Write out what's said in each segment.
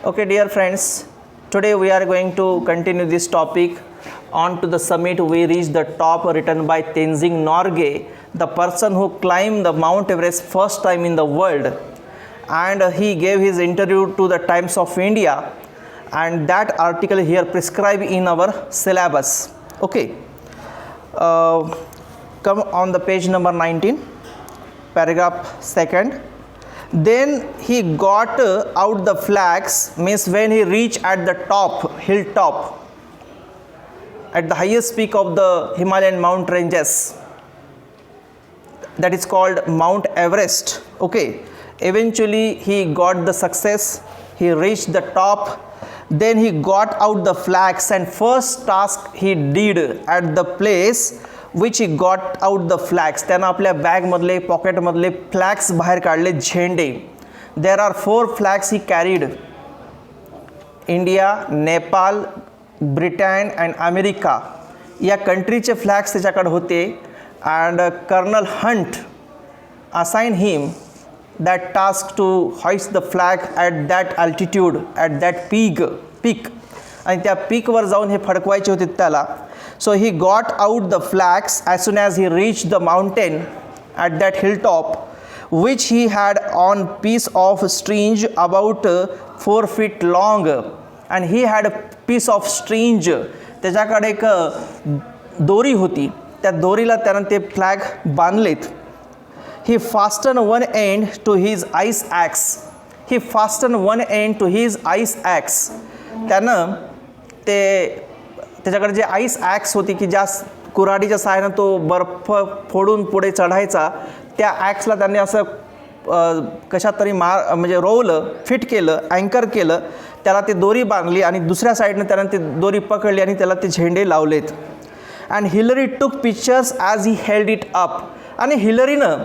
Okay, dear friends, today we are going to continue this topic. On to the summit, we reached the top written by Tenzing Norgay, the person who climbed the Mount Everest first time in the world. And he gave his interview to the Times of India, and that article here prescribed in our syllabus. Okay, come on the page number 19, paragraph 2nd. Then he got out the flags, means when he reached at the top, hilltop, at the highest peak of the Himalayan mountain ranges, that is called Mount Everest. Okay, eventually he got the success, he reached the top. Then he got out the flags, and first task he did at the place which he got out the flags, त्यानं आपल्या बॅगमधले पॉकेटमधले flags बाहेर काढले, झेंडे. There are 4 flags he carried: India, Nepal, Britain and America. या कंट्रीचे flags त्याच्याकडे होते. And colonel Hunt assign him that task to hoist the flag at that altitude, at that peak. आणि त्या पीकवर जाऊन हे फडकवायचे होते त्याला. So he got out the flags as soon as he reached the mountain at that hilltop, which he had on piece of string about 4 feet long. And he had a piece of string. त्याच्याकडे एक दोरी होती, त्या दोरीला त्यानं ते flag बांधलेत. He fastened one end to his ice axe. He fastened one end to his ice axe. त्यानं ते त्याच्याकडे जे आईस ॲक्स होती की ज्या कुऱ्हाडीच्या सहाय्यानं तो बर्फ फोडून पुढे चढायचा, त्या ॲक्सला त्यांनी असं कशात तरी म्हणजे रोवलं, फिट केलं, अँकर केलं, त्याला ते दोरी बांधली आणि दुसऱ्या साईडनं त्यानं ते दोरी पकडली आणि त्याला ते झेंडे लावलेत. अँड हिलरी टूक pictures as he held it up. आणि हिलरीनं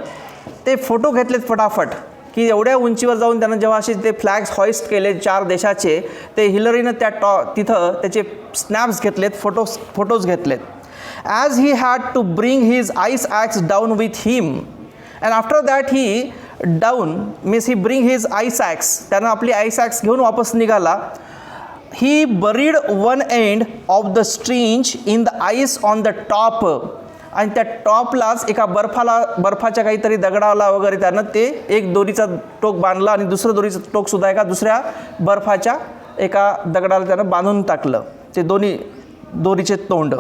ते फोटो घेतलेत फटाफट, की एवढ्या उंचीवर जाऊन त्यानं जेव्हा असे ते फ्लॅग्स हॉइस्ट केले 4 देशाचे, ते हिलरीनं त्या तिथं त्याचे स्नॅप्स घेतलेत, फोटोज घेतलेत. As he had to bring his ice axe down with him. And after that he down means he bring his ice axe, त्यानं आपली आईस ॲक्स घेऊन वापस निघाला. He buried one end of the string in the ice on the top. आणि त्या टॉपलाच एका बर्फाच्या काहीतरी दगडाला वगैरे त्यानं ते एक दोरीचा टोक बांधला आणि दुसरं दोरीचं टोकसुद्धा एका दुसऱ्या बर्फाच्या एका दगडाला त्यानं बांधून टाकलं, ते दोन्ही दोरीचे तोंड.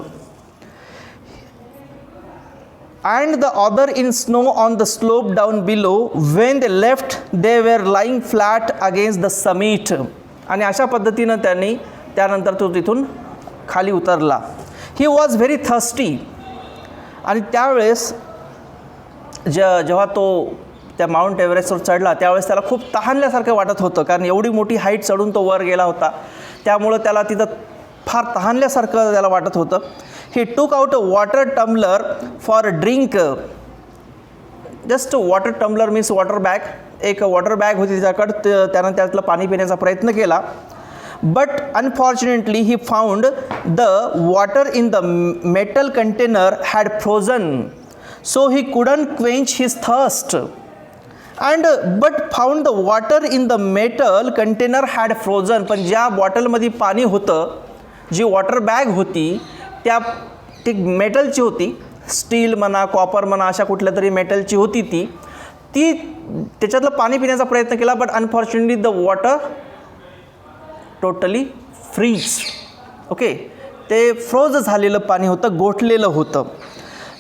And the other in snow on the slope down below. When they left they were lying flat against the summit. आणि अशा पद्धतीनं त्यांनी त्यानंतर तो तिथून खाली उतरला. He was very thirsty. आणि त्यावेळेस जेव्हा तो त्या माउंट एव्हरेस्टवर चढला त्यावेळेस त्याला खूप तहानल्यासारखं वाटत होतं, कारण एवढी मोठी हाईट चढून तो वर गेला होता, त्यामुळं त्याला तिथं फार तहानल्यासारखं त्याला वाटत होतं. ही took out a water tumbler for drink. Just water tumbler means water bag. एक वॉटर बॅग होती त्याच्याकडं, त्यानं त्यातलं पाणी पिण्याचा प्रयत्न केला. But unfortunately he found the water in the metal container had frozen, so he couldn't quench his thirst. But found the water in the metal container had frozen. पण ज्या बॉटलमध्ये पाणी होतं, जी वॉटर बॅग होती त्या ती मेटलची होती, स्टील म्हणा, copper म्हणा, अशा कुठल्या तरी मेटलची होती. ती त्याच्यातलं पाणी पिण्याचा प्रयत्न केला, but unfortunately the water totally freeze. Okay, ते फ्रोज झालेलं पाणी होतं, गोठलेलं होतं.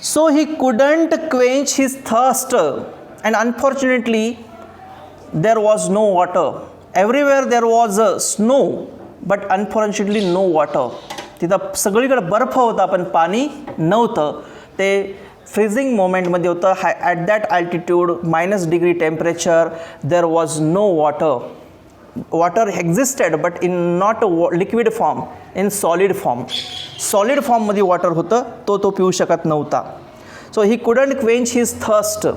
So he couldn't quench his thirst. And unfortunately there was no water. Everywhere there was a snow, but unfortunately no water. तिथं सगळीकडे बर्फ होता पण पाणी नव्हतं. ते फ्रीजिंग मोमेंटमध्ये होतं. At that altitude -degree temperature, there was no water. water existed but in not liquid form, in solid form. Solid form मध्ये वॉटर होतं, तो पिऊ शकत नव्हता. सो ही couldn't quench his thirst.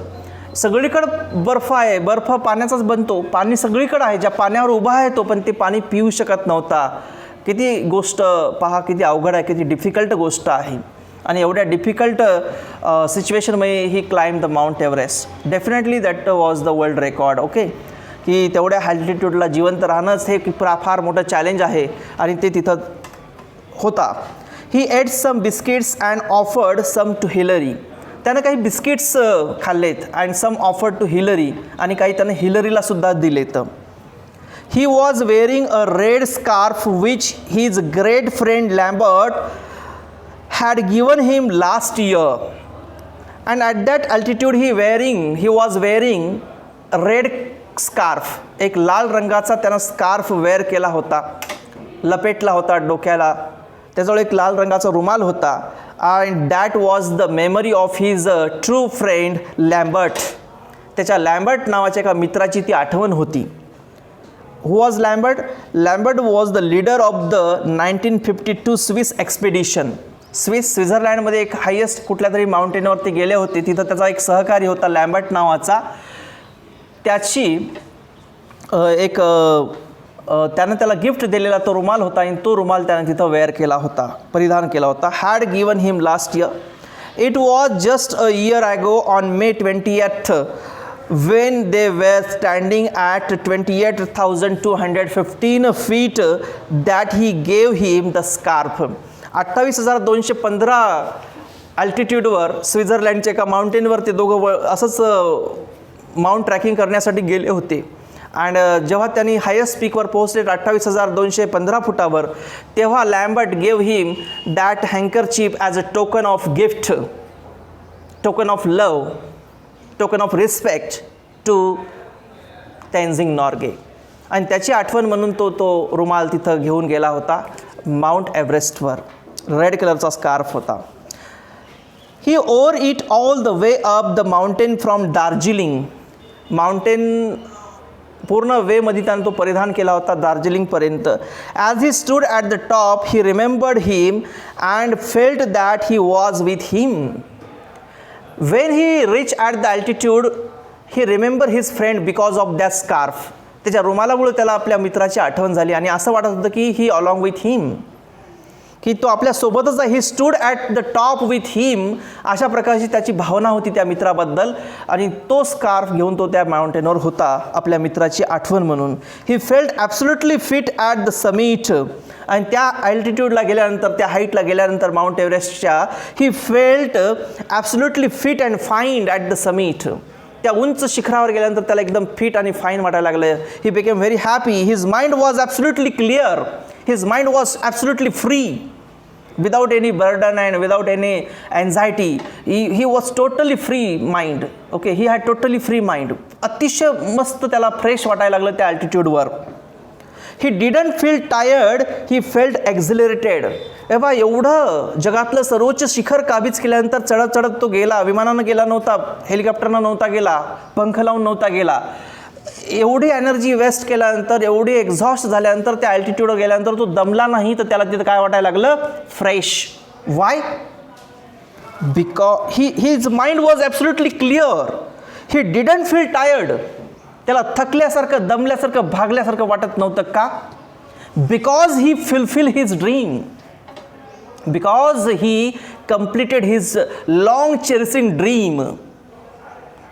सगळीकडे बर्फ आहे, बर्फ पाण्याचाच बनतो, पाणी सगळीकडे आहे, ज्या पाण्यावर उभा आहे तो, पण ते पाणी पिऊ शकत नव्हता. किती गोष्ट पहा, किती अवघड आहे, किती डिफिकल्ट गोष्ट आहे. आणि एवढ्या डिफिकल्ट सिच्युएशनमध्ये he climb the mount Everest. Definitely that was the world record. Okay, की तेवढ्या अल्टिट्यूडला जिवंत राहणंच हे फार मोठं चॅलेंज आहे आणि ते तिथं होता. He ate some biscuits and offered some to Hillary. त्यानं काही बिस्किट्स खाल्लेत and some offered to Hillary आणि काही त्यानं हिलरीलासुद्धा दिलेत. He was wearing a red scarf which his great friend Lambert had given him last year, and at that altitude he was wearing a red scarf. एक लाल रंगाचा त्यानं scarf wear केला होता, लपेटला होता डोक्याला. त्याजवळ एक लाल रंगाचा रुमाल होता. and that was the memory of his true friend Lambert. त्याच्या लॅम्बर्ट नावाच्या एका मित्राची ती आठवण होती. Who was Lambert? Lambert was the leader of the 1952 Swiss expedition. स्वित्झर्लंडमध्ये एक हायेस्ट कुठल्या तरी माउंटेनवरती गेले होते. तिथं त्याचा एक सहकारी होता लॅम्बर्ट नावाचा. त्याची एक त्यानं त्याला गिफ्ट दिलेला तो रुमाल होता आणि तो रुमाल त्यानं तिथं वेअर केला होता, परिधान केला होता. Had given him last year. It was just a year ago on May 20th when they were standing at 28,215 feet that he gave him the scarf. 28,215 अल्टिट्यूडवर स्वित्झर्लंडच्या एका माउंटेनवर ते दोघं असंच माउंट ट्रॅकिंग करण्यासाठी गेले होते. अँड जेव्हा त्यांनी हायेस्ट पीकवर पोहोचले 28,215 फुटावर, तेव्हा Lambert gave him that handkerchief as a token of gift, token of love, token of respect to Tenzing Norgay. आणि त्याची आठवण म्हणून तो रुमाल तिथं घेऊन गेला होता माउंट एव्हरेस्टवर. रेड कलरचा स्कार्फ होता. He wore it all the way up the mountain from Darjeeling. Mountain पूर्ण वेमध्ये त्यानं तो परिधान केला होता दार्जिलिंगपर्यंत. As he stood at the top he remembered him and felt that he was with him. When he reach at the altitude he remember his friend because of that scarf. त्याच्या रुमालामुळे त्याला आपल्या मित्राची आठवण झाली आणि असं वाटत होतं की ही अलॉंग विथ हिम, की तो आपल्यासोबतच आहे. He stood at the top with him, अशा प्रकारची त्याची भावना होती त्या मित्राबद्दल. आणि तो स्कार्फ घेऊन तो त्या माउंटेनवर होता आपल्या मित्राची आठवण म्हणून. He felt absolutely fit at the summit. आणि त्या अल्टिट्यूडला गेल्यानंतर, त्या हाईटला गेल्यानंतर माउंट एव्हरेस्टच्या, he felt absolutely fit and fine at the summit. त्या उंच शिखरावर गेल्यानंतर त्याला एकदम फिट आणि फाईन वाटायला लागलं. He became very happy. His mind was absolutely clear. His mind was absolutely free, without any burden and without any anxiety. He was totally free mind. Okay, he had totally free mind. अतिशय मस्त त्याला fresh वाटायला लागलं त्या अल्टिट्यूडवर. He didn't feel tired, he felt exhilarated. बा एवढं जगातलं सर्वोच्च शिखर काबीज केल्यानंतर चढत चढत तो गेला. विमानानं गेला नव्हता, हेलिकॉप्टरनं नव्हता गेला, पंख लावून नव्हता गेला. एवढी एनर्जी वेस्ट केल्यानंतर, एवढी एक्झॉस्ट झाल्यानंतर, त्या अल्टिट्यूडवर गेल्यानंतर तो दमला नाही. तर त्याला तिथं काय वाटायला लागलं? Fresh. Why? Because his mind was absolutely clear. He didn't feel tired. त्याला थकल्यासारखं, दमल्यासारखं, भागल्यासारखं वाटत नव्हतं. का? Because he fulfil his dream. Because he completed his long cherishing dream.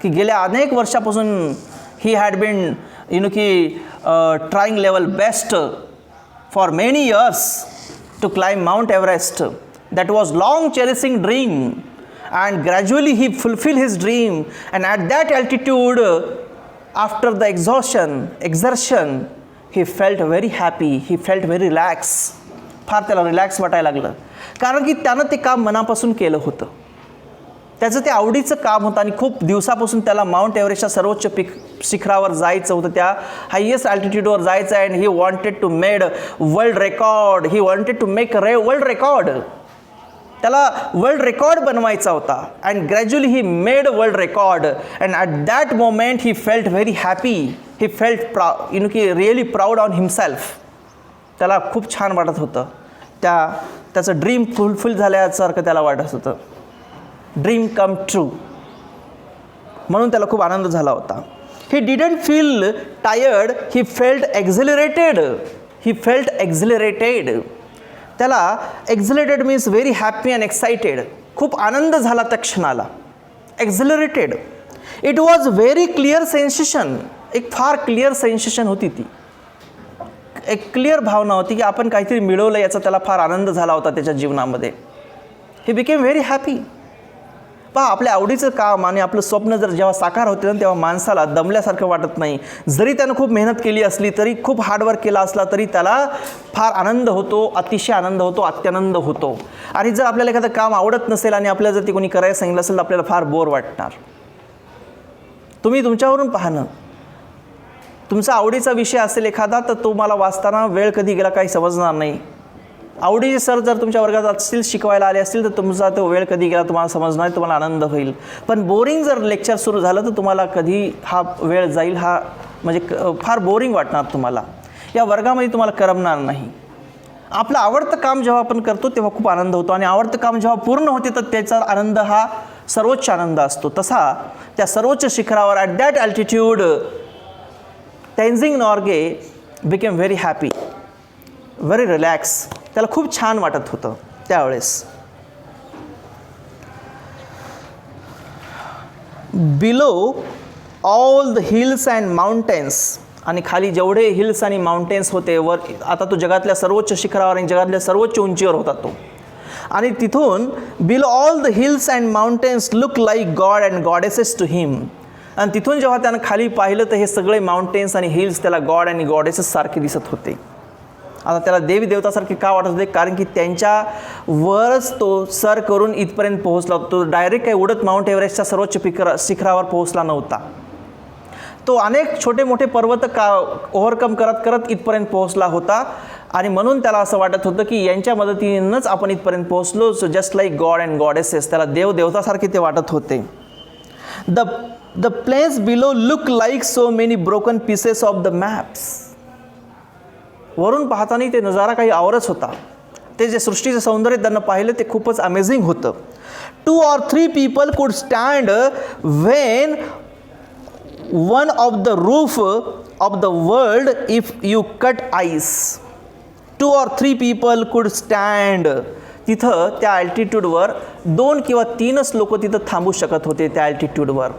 की गेल्या अनेक वर्षापासून he had been trying level best for many years to climb Mount Everest. That was long cherishing dream, and gradually he fulfilled his dream. And at that altitude, after the exertion, he felt very happy. He felt very relaxed. फार त्याला relax वाटायला लागलं, कारण की त्यानं ते काम मनापासून केलं होतं. त्याचं ते आवडीचं काम होतं आणि खूप दिवसापासून त्याला माउंट एव्हरेस्टच्या सर्वोच्च शिखरावर जायचं होतं, त्या हायेस्ट अल्टिट्यूडवर जायचं आहे. And he wanted to made world record. He wanted to make world record. त्याला वर्ल्ड रेकॉर्ड बनवायचा होता. And gradually he made world record. And at that moment he felt very happy. He felt really proud on himself. त्याला खूप छान वाटत होतं. त्याचं dream fulfil झाल्यासारखं त्याला वाटत होतं. Dream come true. म्हणून त्याला खूप आनंद झाला होता. He didn't feel tired. He felt exhilarated. He felt exhilarated. त्याला exhilarated means very happy and excited. खूप आनंद झाला त्या क्षणाला. Exhilarated. It was very clear sensation. एक फार क्लिअर सेन्सेशन होती ती, एक क्लिअर भावना होती की आपण काहीतरी मिळवलं याचा त्याला फार आनंद झाला होता त्याच्या जीवनामध्ये. He became very happy. पहा, आपल्या आवडीचं काम आणि आपलं स्वप्न जर जेव्हा साकार होते ना तेव्हा माणसाला दमल्यासारखं वाटत नाही. जरी त्यानं खूप मेहनत केली असली तरी, खूप हार्डवर्क केला असला तरी त्याला फार आनंद होतो, अतिशय आनंद होतो, अत्यानंद होतो. आणि जर आपल्याला एखादं काम आवडत नसेल आणि आपल्याला जर ते कोणी करायला सांगितलं असेल तर आपल्याला फार बोर वाटणार. तुम्ही तुमच्यावरून पाहणं, तुमचा आवडीचा विषय असेल एखादा तर तुम्हाला वाचताना वेळ कधी गेला काही समजणार नाही. आवडीचे सर जर तुमच्या वर्गात असतील, शिकवायला आले असतील तर तुमचा तो वेळ कधी गेला तुम्हाला समजणार नाही, तुम्हाला आनंद होईल. पण बोरिंग जर लेक्चर सुरू झालं तर तुम्हाला कधी हा वेळ जाईल हा म्हणजे फार बोरिंग वाटणार तुम्हाला. या वर्गामध्ये तुम्हाला करमणार नाही. आपलं आवडतं काम जेव्हा आपण करतो तेव्हा खूप आनंद होतो आणि आवडतं काम जेव्हा पूर्ण होते तर त्याचा आनंद हा सर्वोच्च आनंद असतो. तसा त्या सर्वोच्च शिखरावर at that altitude Tenzing Norgay became very happy, very relax. त्याला खूप छान वाटत होतं त्यावेळेस. Below all the hills and mountains, आणि खाली जेवढे हिल्स आणि माउंटेन्स होते वर, आता तो जगातल्या सर्वोच्च शिखरावर आणि जगातल्या सर्वोच्च उंचीवर होता तो. आणि तिथून below all the hills and mountains look like God and goddesses to him. आणि तिथून जेव्हा त्यानं खाली पाहिलं तर हे सगळे माउंटेन्स आणि हिल्स त्याला गॉड आणि गॉडेसेस सारखे दिसत होते. आता त्याला देवी देवतासारखे का वाटत होते? कारण की त्यांच्यावरच तो सर करून इथपर्यंत पोहोचला होता. तो डायरेक्ट काही उडत माउंट एव्हरेस्टच्या सर्वोच्च शिखरावर पोहोचला नव्हता. तो अनेक छोटे मोठे पर्वत ओव्हरकम करत करत इथपर्यंत पोहोचला होता. आणि म्हणून त्याला असं वाटत होतं की यांच्या मदतीनंच आपण इथपर्यंत पोहोचलो. So just like God and goddesses, त्याला देव देवतासारखे ते वाटत होते. The plains below look like so many broken pieces of the maps. वरून पाहताना ते नजारा काही आवरच होता. ते जे सृष्टीचं सौंदर्य त्यांना पाहिलं ते खूपच अमेझिंग होतं. 2 or 3 people could stand when one of the roof of the world if you cut ice. 2 or 3 people could stand. तिथं त्या अल्टिट्यूडवर 2 किंवा 3च लोक तिथं थांबू शकत होते. त्या अल्टिट्यूडवर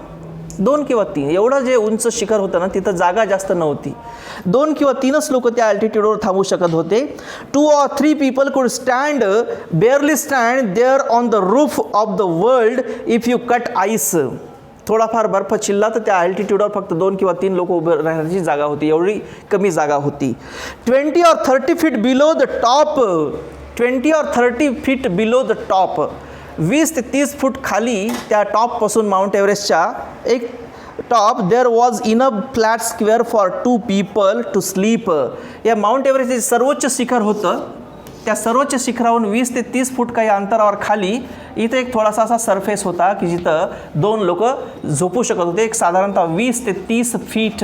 2 किंवा 3, एवढं जे उंच शिखर होतं ना तिथं जागा जास्त नव्हती. 2 किंवा 3च लोक त्या अल्टिट्यूडवर थांबू शकत होते. 2 or 3 people could stand, barely stand there on the roof of the world if you cut ice. थोडाफार बर्फ चिल्ला तर त्या अल्टिट्यूडवर फक्त 2 किंवा 3 लोक उभे राहण्याची जागा होती. एवढी कमी जागा होती. 20 or 30 feet below the top, 20 or 30 feet below the top, 20 ते 30 फूट खाली त्या टॉपपासून माउंट एव्हरेस्टच्या एक top, there was enough flat square for 2 people to sleep. या माउंट एव्हरेस्टचे सर्वोच्च शिखर होतं. त्या सर्वोच्च शिखरावरून 20 ते 30 फूट काही अंतरावर खाली इथं एक थोडासा असा सरफेस होता की जिथं 2 लोक झोपू शकत होते. एक साधारणतः 20 ते 30 फीट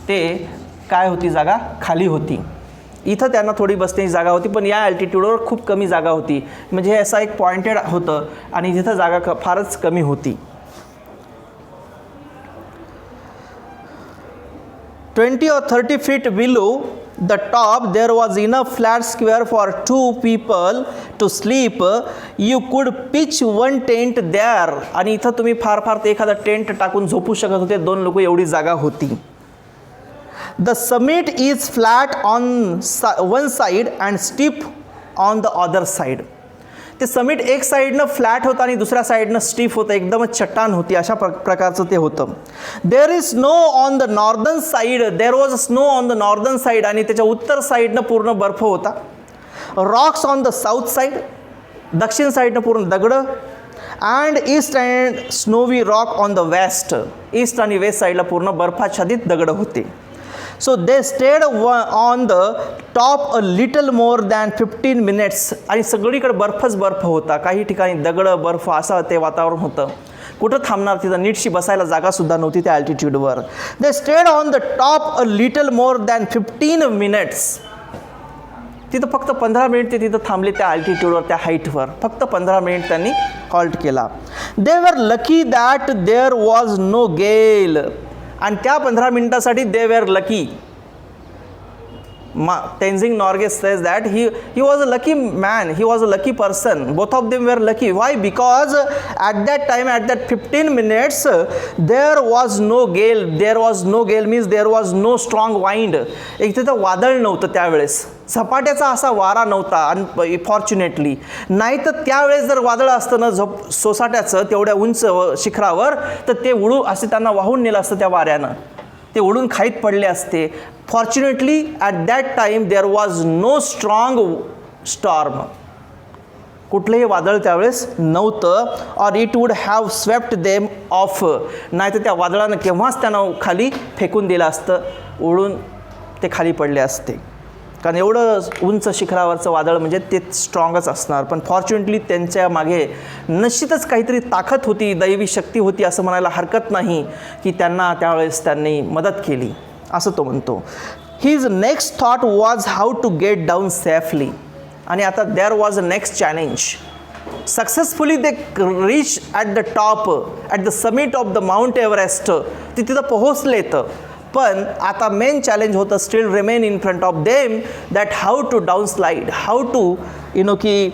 ते काय होती जागा खाली होती. इथं त्यांना थोडी बसण्याची जागा होती पण या अल्टिट्यूडवर खूप कमी जागा होती. म्हणजे हे असं एक पॉइंटेड होतं आणि तिथं जागा फारच कमी होती. 20 or 30 feet below the top there was enough flat square for 2 people to sleep. You could pitch one tent there. आणि इथं तुम्ही फार फार ते एखादा टेंट टाकून झोपू शकत होते. 2 लोक एवढी जागा होती. The summit is flat on one side and steep on the other side. ते समिट एक साईडनं फ्लॅट होतं आणि दुसऱ्या साईडनं स्टीफ होतं. एकदमच चट्टान होती. अशा प्रकारचं ते होतं. There is snow on the northern side, there was snow on the northern side. आणि त्याच्या उत्तर साईडनं पूर्ण बर्फ होता. Rocks on the south side, दक्षिण साईडनं पूर्ण दगडं. And east and snowy rock on the west, east आणि वेस्ट साईडला पूर्ण बर्फाच्छादित दगडं होते. So they stayed on the top a little more than 15 minutes. आणि सगळीकडे बर्फच बर्फ होता. काही ठिकाणी दगडं बर्फ असं ते वातावरण होतं. कुठं थांबणार? तिथं नीटशी बसायला जागासुद्धा नव्हती त्या अल्टिट्यूडवर. They stayed on the top a little more than 15 minutes. तिथं फक्त 15 मिनिट ते तिथं थांबले त्या अल्टिट्यूडवर, त्या हाईटवर. फक्त 15 मिनिट त्यांनी हॉल्ट केला. They were lucky that there was no gale. आणि त्या 15 मिनिटासाठी they were lucky. Tenzing Norgay says that he was a lucky man, he was a lucky person, both of them were lucky. Why? Because at that time, at that 15 minutes, there was no gale means there was no strong wind. एक तिथं वादळ नव्हतं त्यावेळेस, सपाट्याचा असा वारा नव्हता fortunately. नाही तर त्यावेळेस जर वादळ असतं ना सोसाट्याचं तेवढ्या उंच शिखरावर, तर ते उडू असे त्यांना वाहून नेलं असतं त्या वाऱ्यानं, ते उडून खाईत पडले असते. Fortunately at that time there was no strong storm, कुठलंही वादळ त्यावेळेस नव्हतं. Or it would have swept them off, नाही तर त्या वादळानं केव्हाच त्यांना खाली फेकून दिलं असतं, उडून ते खाली पडले असते. कारण एवढं उंच शिखरावरचं वादळ म्हणजे ते स्ट्रॉंगच असणार. पण फॉर्च्युनेटली त्यांच्या मागे निश्चितच काहीतरी ताकद होती, दैवी शक्ती होती असं म्हणायला हरकत नाही, की त्यांना त्यावेळेस त्यांनी मदत केली असं तो म्हणतो. His next thought was how to get down safely. आणि आता there was a next challenge. Successfully they reach at the top, at the summit of the mount Everest. ते तिथं पोहोचलेत, पण आता मेन चॅलेंज होतं still remain in front of them, that how to down slide, how to की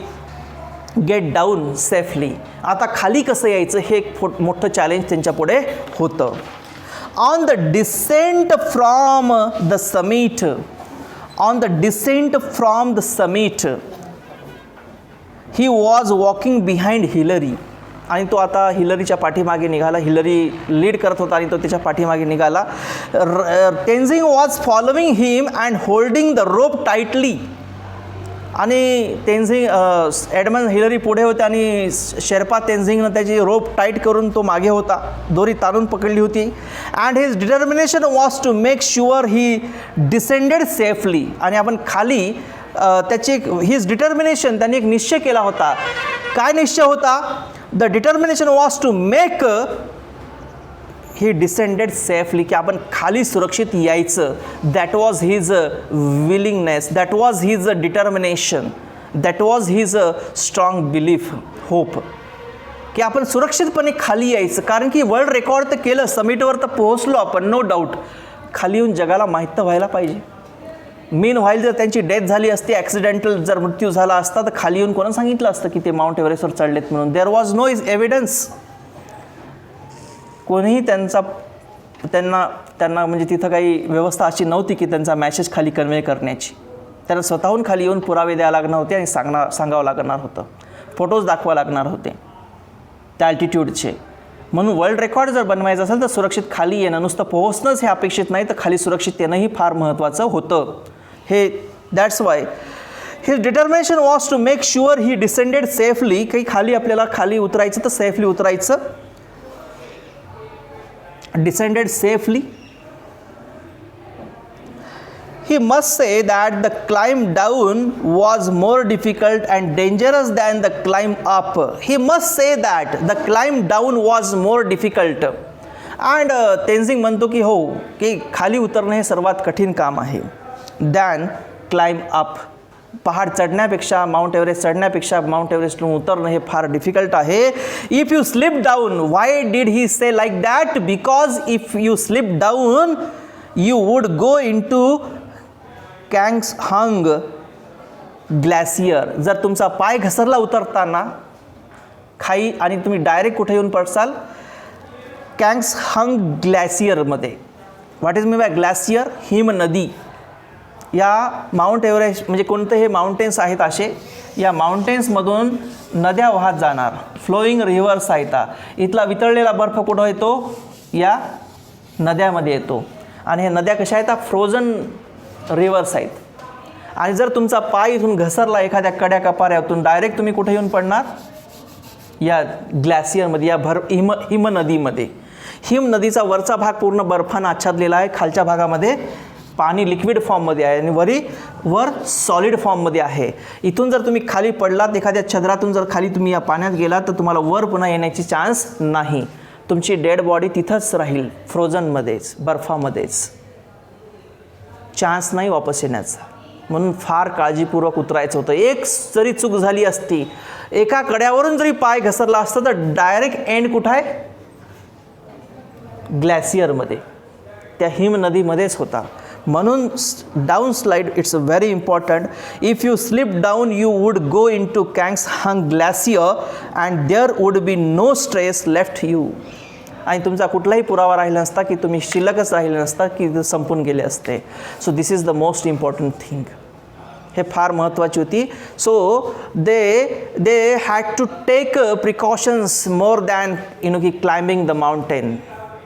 get down safely. आता खाली कसं यायचं हे एक मोठं चॅलेंज त्यांच्यापुढे होतं. On the decent from the summit, on the decent from the summit he was walking behind Hillary. आणि तो आता हिलरीच्या पाठीमागे निघाला. हिलरी लीड करत होता आणि तो त्याच्या पाठीमागे निघाला. Tenzing was following him and holding the rope tightly. आणि टेन्झिंग एडमंड हिलरी पुढे होते आणि शेर्पा तेन्झिंगनं त्याची रोप टाईट करून तो मागे होता, दोरी ताणून पकडली होती. And his determination was to make sure he descended safely. आणि आपण खाली त्याची हिज डिटर्मिनेशन, त्यांनी एक निश्चय केला होता. काय निश्चय होता? The determination was to make he descended safely, की आपण खाली सुरक्षित यायचं. That was his willingness, that was his determination, that was his strong belief, hope, की आपण सुरक्षितपणे खाली यायचं. कारण की वर्ल्ड रेकॉर्ड तर केलं, समिटवर तर पोहोचलो आपण, नो डाऊट. खाली येऊन जगाला माहीत तर व्हायला पाहिजे. मीन व्हाईल जर त्यांची डेथ झाली असती, ॲक्सिडेंटल जर मृत्यू झाला असता, तर खाली येऊन कोणा सांगितलं असतं की ते माउंट एव्हरेस्टवर चढलेत म्हणून? There was no evidence. कोणीही त्यांना म्हणजे तिथं काही व्यवस्था अशी नव्हती की त्यांचा मॅसेज खाली कन्वे करण्याची. त्यांना स्वतःहून खाली येऊन पुरावे द्यावे लागणार होते आणि सांगावं लागणार होतं, फोटोज दाखवावं लागणार होते त्या अल्टिट्यूडचे. म्हणून वर्ल्ड रेकॉर्ड जर बनवायचं असेल तर सुरक्षित खाली येणं, नुसतं पोहोचणंच हे अपेक्षित नाही, तर खाली सुरक्षित येणंही फार महत्त्वाचं होतं. हे that's why his determination was to make sure he descended safely, काही खाली आपल्याला खाली उतरायचं तर सेफली उतरायचं. Descended safely. He must say that the climb down was more difficult and dangerous than the climb up. He must say that the climb down was more difficult. And Tenzing म्हणतो की हो, की खाली उतरणं हे सर्वात कठीण काम आहे. Than climb up. पहाड चढण्यापेक्षा, माउंट एव्हरेस्ट चढण्यापेक्षा माउंट एव्हरेस्टवरून उतरणं हे फार डिफिकल्ट आहे. If you slip down, why did he say like that? Because if you slip down you would go in to Kangshung glacier. जर तुमचा पाय घसरला उतरताना खाई आणि तुम्ही डायरेक्ट कुठे येऊन पडसाल? कॅंग्सहंग ग्लॅसियरमध्ये. What is mean by glacier? हिम नदी. या माउंट एव्हरेस्ट म्हणजे कोणते हे माउंटेन्स आहेत असे, या माउंटेन्समधून नद्या वाहत जाणार, फ्लोईंग रिव्हर्स आहेत. इथला वितळलेला बर्फ कुठं येतो? या नद्यामध्ये येतो. आणि हे नद्या कशा आहेत? फ्रोझन रिव्हर्स आहेत. आणि जर तुमचा पाय इथून घसरला एखाद्या कड्या कपाऱ्यातून, डायरेक्ट तुम्ही कुठे येऊन पडणार? या ग्लॅसियरमध्ये, या हिम नदीमध्ये. हिम नदीचा वरचा भाग पूर्ण बर्फानं आच्छादलेला आहे, खालच्या भागामध्ये पाणी लिक्विड फॉर्ममध्ये आहे आणि वर सॉलिड फॉर्ममध्ये आहे. इथून जर तुम्ही खाली पडलात, एखाद्या छद्रातून जर खाली तुम्ही या पाण्यात गेलात, तर तुम्हाला वर पुन्हा येण्याची चान्स नाही. तुमची डेड बॉडी तिथंच राहील, फ्रोझनमध्येच, बर्फामध्येच. चान्स नाही वापस येण्याचा. म्हणून फार काळजीपूर्वक उतरायचं होतं. एक जरी चूक झाली असती, एका कड्यावरून जरी पाय घसरला असता, तर डायरेक्ट एंड कुठं आहे? ग्लॅसियरमध्ये, त्या हिम नदीमध्येच होता. म्हणून down slide it's very important. If you slip down you would go in to Kangshung glacier and there would be no stress left you. आणि तुमचा कुठलाही पुरावा राहिला नसता की तुम्ही शिल्लकच राहिले नसता की संपून गेले असते. So this is the most important thing. हे फार महत्त्वाची होती. So they had to take precautions more than की क्लाइम्बिंग द माउंटेन.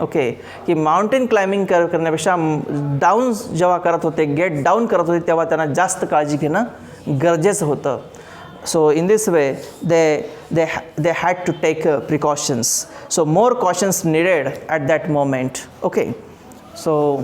ओके, की माउंटेन क्लाइम्बिंग करण्यापेक्षा डाऊन जेव्हा करत होते, गेट डाऊन करत होते, तेव्हा त्यांना जास्त काळजी घेणं गरजेचं होतं. So in this way they had to take precautions. So more cautions needed at that moment. Okay, so